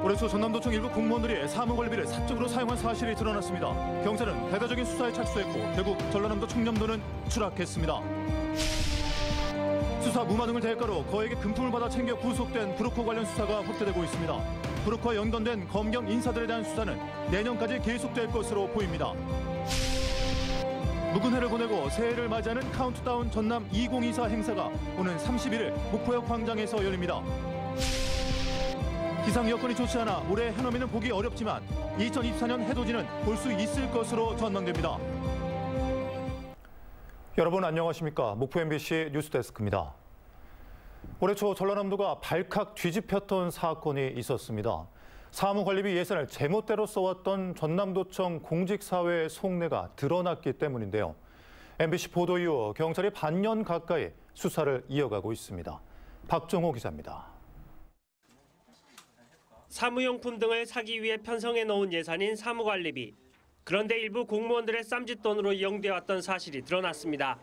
올해 초 전남도청 일부 공무원들이 사무관리비를 사적으로 사용한 사실이 드러났습니다. 경찰은 대대적인 수사에 착수했고 결국 전라남도 청렴도는 추락했습니다. 수사 무마 등을 대가로 거액의 금품을 받아 챙겨 구속된 브로커 관련 수사가 확대되고 있습니다. 브로커와 연관된 검경 인사들에 대한 수사는 내년까지 계속될 것으로 보입니다. 묵은 해를 보내고 새해를 맞이하는 카운트다운 전남 2024 행사가 오는 31일 목포역 광장에서 열립니다. 기상 여건이 좋지 않아 올해 해넘이는 보기 어렵지만 2024년 해돋이는 볼 수 있을 것으로 전망됩니다. 여러분 안녕하십니까? 목포 MBC 뉴스데스크입니다. 올해 초 전라남도가 발칵 뒤집혔던 사건이 있었습니다. 사무관리비 예산을 제멋대로 써왔던 전남도청 공직사회의 속내가 드러났기 때문인데요. MBC 보도 이후 경찰이 반년 가까이 수사를 이어가고 있습니다. 박종호 기자입니다. 사무용품 등을 사기 위해 편성해 놓은 예산인 사무관리비. 그런데 일부 공무원들의 쌈짓돈으로 이용되어왔던 사실이 드러났습니다.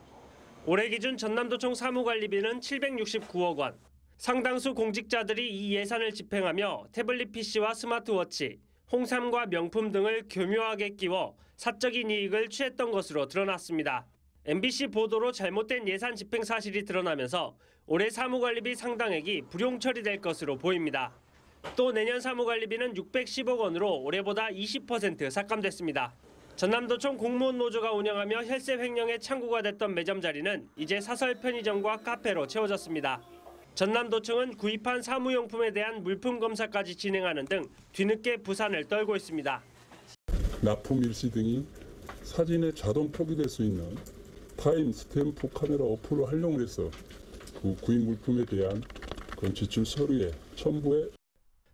올해 기준 전남도청 사무관리비는 769억 원. 상당수 공직자들이 이 예산을 집행하며 태블릿 PC와 스마트워치, 홍삼과 명품 등을 교묘하게 끼워 사적인 이익을 취했던 것으로 드러났습니다. MBC 보도로 잘못된 예산 집행 사실이 드러나면서 올해 사무관리비 상당액이 불용 처리될 것으로 보입니다. 또 내년 사무관리비는 610억 원으로 올해보다 20% 삭감됐습니다. 전남도청 공무원 노조가 운영하며 혈세 횡령의 창구가 됐던 매점 자리는 이제 사설 편의점과 카페로 채워졌습니다. 전남도청은 구입한 사무용품에 대한 물품 검사까지 진행하는 등 뒤늦게 부산을 떨고 있습니다. 납품 일시 등이 사진에 자동 표기될 수 있는 타임 스탬프 카메라 어플을 활용을 해서 구입 물품에 대한 지출 서류에 첨부해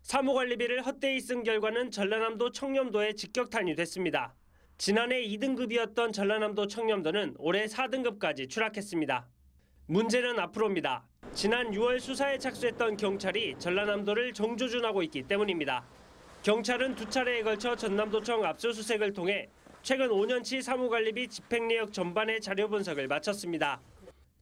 사무관리비를 헛되이 쓴 결과는 전라남도 청렴도에 직격탄이 됐습니다. 지난해 2등급이었던 전라남도 청렴도는 올해 4등급까지 추락했습니다. 문제는 앞으로입니다. 지난 6월 수사에 착수했던 경찰이 전라남도를 정조준하고 있기 때문입니다. 경찰은 두 차례에 걸쳐 전남도청 압수수색을 통해 최근 5년치 사무관리비 집행 내역 전반의 자료 분석을 마쳤습니다.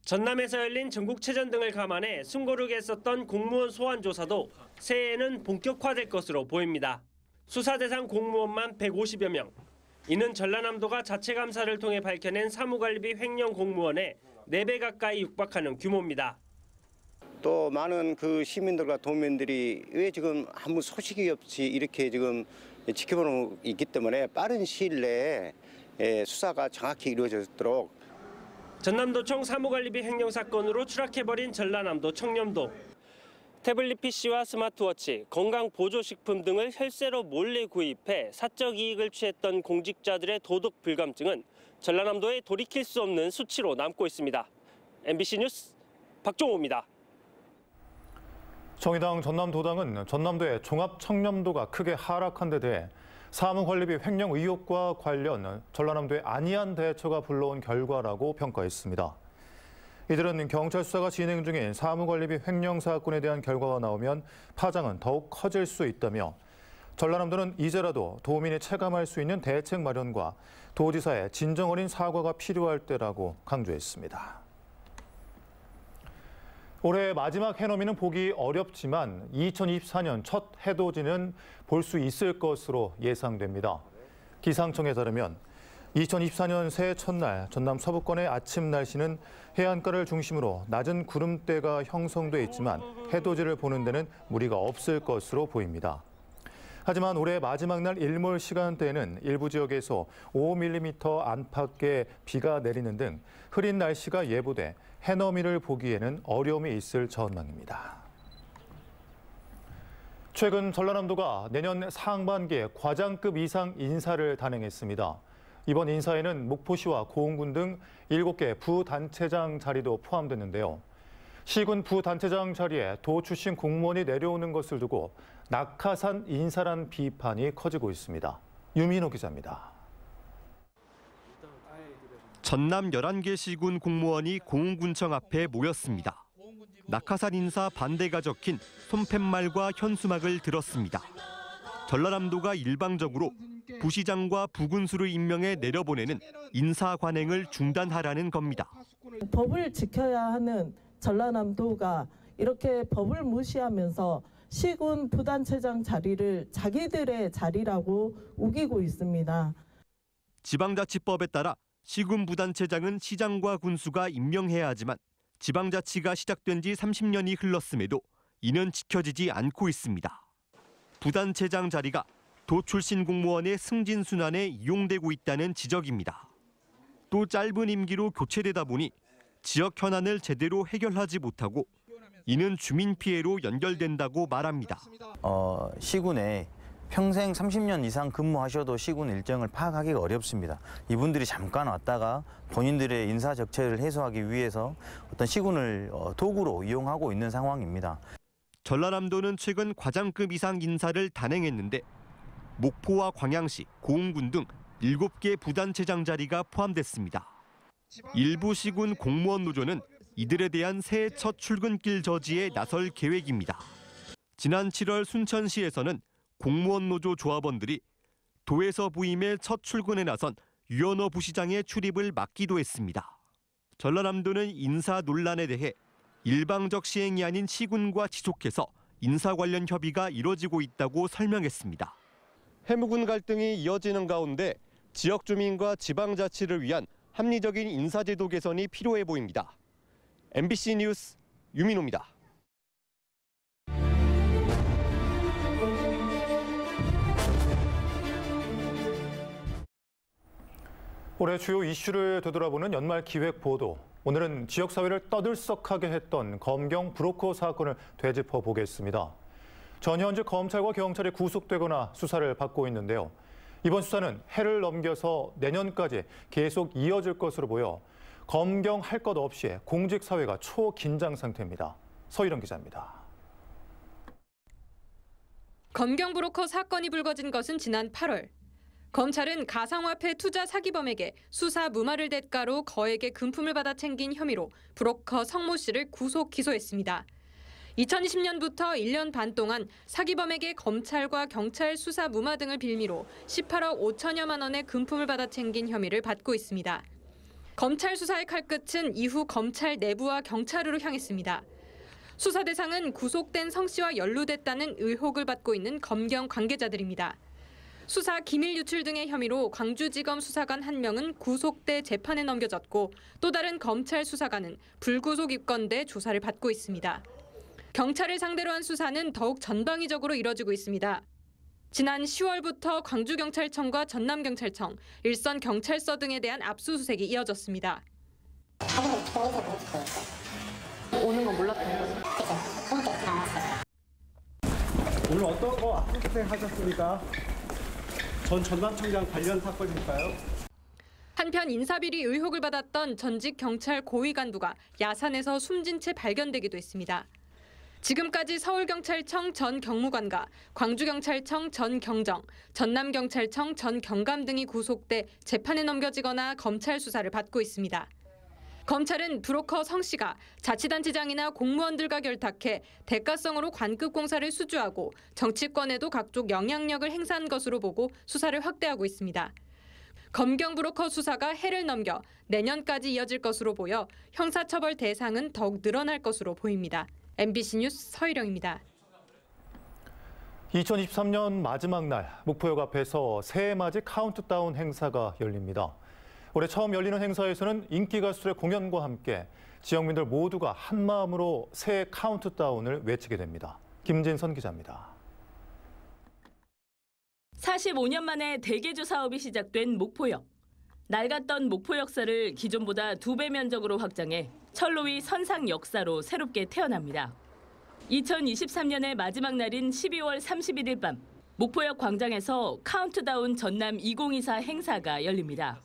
전남에서 열린 전국체전 등을 감안해 숨고르게 썼던 공무원 소환 조사도 새해에는 본격화될 것으로 보입니다. 수사 대상 공무원만 150여 명. 이는 전라남도가 자체 감사를 통해 밝혀낸 사무관리비 횡령 공무원의 4배 가까이 육박하는 규모입니다. 또 많은 그 시민들과 도민들이 왜 지금 아무 소식이 없이 이렇게 지금 지켜보고 있기 때문에 빠른 시일 내에 수사가 정확히 이루어지도록 전남도청 사무관리비 횡령 사건으로 추락해버린 전라남도 청렴도. 태블릿 PC와 스마트워치, 건강보조식품 등을 혈세로 몰래 구입해 사적 이익을 취했던 공직자들의 도덕 불감증은 전라남도에 돌이킬 수 없는 수치로 남고 있습니다. MBC 뉴스 박종호입니다. 정의당 전남도당은 전남도의 종합청렴도가 크게 하락한 데 대해 사무관리비 횡령 의혹과 관련 전라남도의 안이한 대처가 불러온 결과라고 평가했습니다. 이들은 경찰 수사가 진행 중인 사무관리비 횡령 사건에 대한 결과가 나오면 파장은 더욱 커질 수 있다며 전라남도는 이제라도 도민이 체감할 수 있는 대책 마련과 도지사의 진정 어린 사과가 필요할 때라고 강조했습니다. 올해 마지막 해넘이는 보기 어렵지만 2024년 첫 해돋이는 볼 수 있을 것으로 예상됩니다. 기상청에 따르면 2024년 새해 첫날 전남 서부권의 아침 날씨는 해안가를 중심으로 낮은 구름대가 형성돼 있지만 해돋이를 보는 데는 무리가 없을 것으로 보입니다. 하지만 올해 마지막 날 일몰 시간대에는 일부 지역에서 5mm 안팎의 비가 내리는 등 흐린 날씨가 예보돼 해넘이를 보기에는 어려움이 있을 전망입니다. 최근 전라남도가 내년 상반기에 과장급 이상 인사를 단행했습니다. 이번 인사에는 목포시와 고흥군 등 7개 부단체장 자리도 포함됐는데요. 시군 부단체장 자리에 도 출신 공무원이 내려오는 것을 두고 낙하산 인사란 비판이 커지고 있습니다. 유민호 기자입니다. 전남 11개 시군 공무원이 고흥군청 앞에 모였습니다. 낙하산 인사 반대가 적힌 손팻말과 현수막을 들었습니다. 전라남도가 일방적으로 부시장과 부군수를 임명해 내려보내는 인사 관행을 중단하라는 겁니다. 법을 지켜야 하는 전라남도가 이렇게 법을 무시하면서 시군 부단체장 자리를 자기들의 자리라고 우기고 있습니다. 지방자치법에 따라 시군 부단체장은 시장과 군수가 임명해야 하지만 지방자치가 시작된 지 30년이 흘렀음에도 이는 지켜지지 않고 있습니다. 부단체장 자리가 도 출신 공무원의 승진순환에 이용되고 있다는 지적입니다. 또 짧은 임기로 교체되다 보니 지역 현안을 제대로 해결하지 못하고 이는 주민 피해로 연결된다고 말합니다. 시군에 평생 30년 이상 근무하셔도 시군 일정을 파악하기가 어렵습니다. 이분들이 잠깐 왔다가 본인들의 인사 적체를 해소하기 위해서 어떤 시군을 도구로 이용하고 있는 상황입니다. 전라남도는 최근 과장급 이상 인사를 단행했는데 목포와 광양시, 고흥군 등 7개 부단체장 자리가 포함됐습니다. 일부 시군 공무원 노조는 이들에 대한 새해 첫 출근길 저지에 나설 계획입니다. 지난 7월 순천시에서는 공무원 노조 조합원들이 도에서 부임해 첫 출근에 나선 유현호 부시장의 출입을 막기도 했습니다. 전라남도는 인사 논란에 대해 일방적 시행이 아닌 시군과 지속해서 인사 관련 협의가 이뤄지고 있다고 설명했습니다. 해무군 갈등이 이어지는 가운데 지역 주민과 지방자치를 위한 합리적인 인사제도 개선이 필요해 보입니다. MBC 뉴스 유민호입니다. 올해 주요 이슈를 되돌아보는 연말 기획 보도. 오늘은 지역사회를 떠들썩하게 했던 검경 브로커 사건을 되짚어 보겠습니다. 전현직 검찰과 경찰이 구속되거나 수사를 받고 있는데요. 이번 수사는 해를 넘겨서 내년까지 계속 이어질 것으로 보여 검경할 것 없이 공직사회가 초긴장 상태입니다. 서희령 기자입니다. 검경 브로커 사건이 불거진 것은 지난 8월. 검찰은 가상화폐 투자 사기범에게 수사 무마를 대가로 거액의 금품을 받아 챙긴 혐의로 브로커 성모 씨를 구속 기소했습니다. 2020년부터 1년 반 동안 사기범에게 검찰과 경찰 수사 무마 등을 빌미로 18억 5천여만 원의 금품을 받아 챙긴 혐의를 받고 있습니다. 검찰 수사의 칼끝은 이후 검찰 내부와 경찰으로 향했습니다. 수사 대상은 구속된 성 씨와 연루됐다는 의혹을 받고 있는 검경 관계자들입니다. 수사 기밀 유출 등의 혐의로 광주지검 수사관 1명은 구속돼 재판에 넘겨졌고 또 다른 검찰 수사관은 불구속 입건돼 조사를 받고 있습니다. 경찰을 상대로 한 수사는 더욱 전방위적으로 이뤄지고 있습니다. 지난 10월부터 광주경찰청과 전남경찰청, 일선경찰서 등에 대한 압수수색이 이어졌습니다. 오는 건 몰랐던 거죠? 오늘 어떤 거 압수수색 하셨습니까? 전 전남청장 관련 사건일까요? 한편 인사비리 의혹을 받았던 전직 경찰 고위 간부가 야산에서 숨진 채 발견되기도 했습니다. 지금까지 서울경찰청 전 경무관과 광주경찰청 전 경정, 전남경찰청 전 경감 등이 구속돼 재판에 넘겨지거나 검찰 수사를 받고 있습니다. 검찰은 브로커 성 씨가 자치단체장이나 공무원들과 결탁해 대가성으로 관급 공사를 수주하고 정치권에도 각종 영향력을 행사한 것으로 보고 수사를 확대하고 있습니다. 검경 브로커 수사가 해를 넘겨 내년까지 이어질 것으로 보여 형사처벌 대상은 더욱 늘어날 것으로 보입니다. MBC 뉴스 서희령입니다. 2023년 마지막 날 목포역 앞에서 새해 맞이 카운트다운 행사가 열립니다. 올해 처음 열리는 행사에서는 인기 가수들의 공연과 함께 지역민들 모두가 한마음으로 새해 카운트다운을 외치게 됩니다. 김진선 기자입니다. 45년 만에 대개조 사업이 시작된 목포역. 낡았던 목포 역사를 기존보다 2배 면적으로 확장해 철로 위 선상 역사로 새롭게 태어납니다. 2023년의 마지막 날인 12월 31일 밤 목포역 광장에서 카운트다운 전남 2024 행사가 열립니다.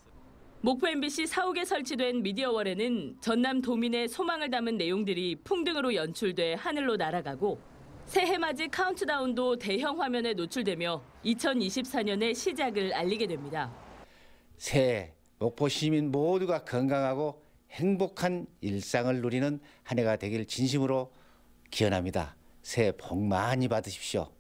목포 MBC 사옥에 설치된 미디어월에는 전남 도민의 소망을 담은 내용들이 풍등으로 연출돼 하늘로 날아가고 새해 맞이 카운트다운도 대형 화면에 노출되며 2024년의 시작을 알리게 됩니다. 새해 목포 시민 모두가 건강하고 행복한 일상을 누리는 한 해가 되길 진심으로 기원합니다. 새해 복 많이 받으십시오.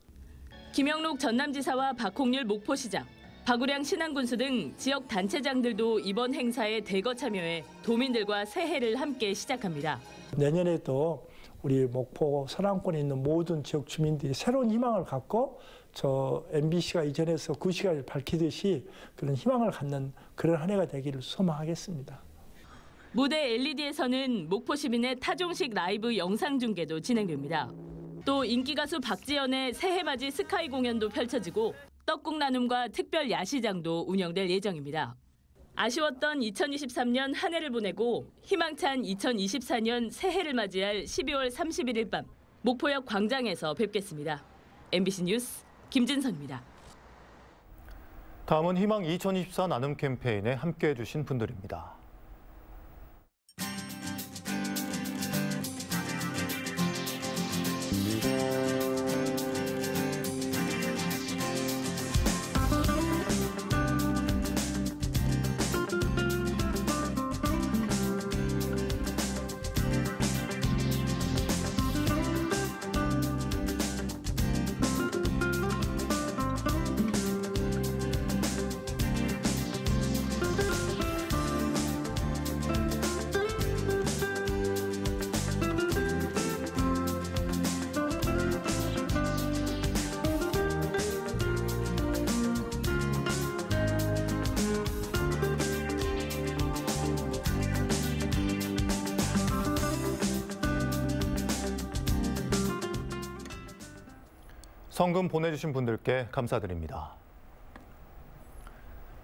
김영록 전남지사와 박홍률 목포시장, 박우량 신안군수 등 지역 단체장들도 이번 행사에 대거 참여해 도민들과 새해를 함께 시작합니다. 내년에도 우리 목포 서남권에 있는 모든 지역 주민들이 새로운 희망을 갖고 저 MBC가 이전에서 그 시간을 밝히듯이 그런 희망을 갖는 그런 한 해가 되기를 소망하겠습니다. 무대 LED에서는 목포 시민의 타종식 라이브 영상 중계도 진행됩니다. 또 인기 가수 박지연의 새해맞이 스카이 공연도 펼쳐지고 떡국 나눔과 특별 야시장도 운영될 예정입니다. 아쉬웠던 2023년 한 해를 보내고 희망찬 2024년 새해를 맞이할 12월 31일 밤 목포역 광장에서 뵙겠습니다. MBC 뉴스 김진선입니다. 다음은 희망 2024 나눔 캠페인에 함께해 주신 분들입니다. 성금 보내주신 분들께 감사드립니다.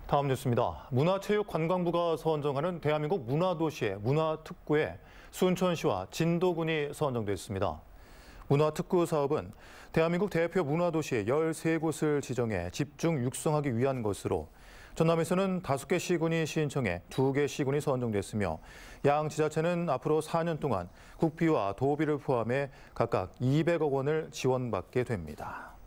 다음 뉴스입니다. 문화체육관광부가 선정하는 대한민국 문화도시의 문화특구에 순천시와 진도군이 선정됐습니다. 문화특구 사업은 대한민국 대표 문화도시의 13곳을 지정해 집중 육성하기 위한 것으로 전남에서는 5개 시군이 신청해 2개 시군이 선정됐으며 양 지자체는 앞으로 4년 동안 국비와 도비를 포함해 각각 200억 원을 지원받게 됩니다.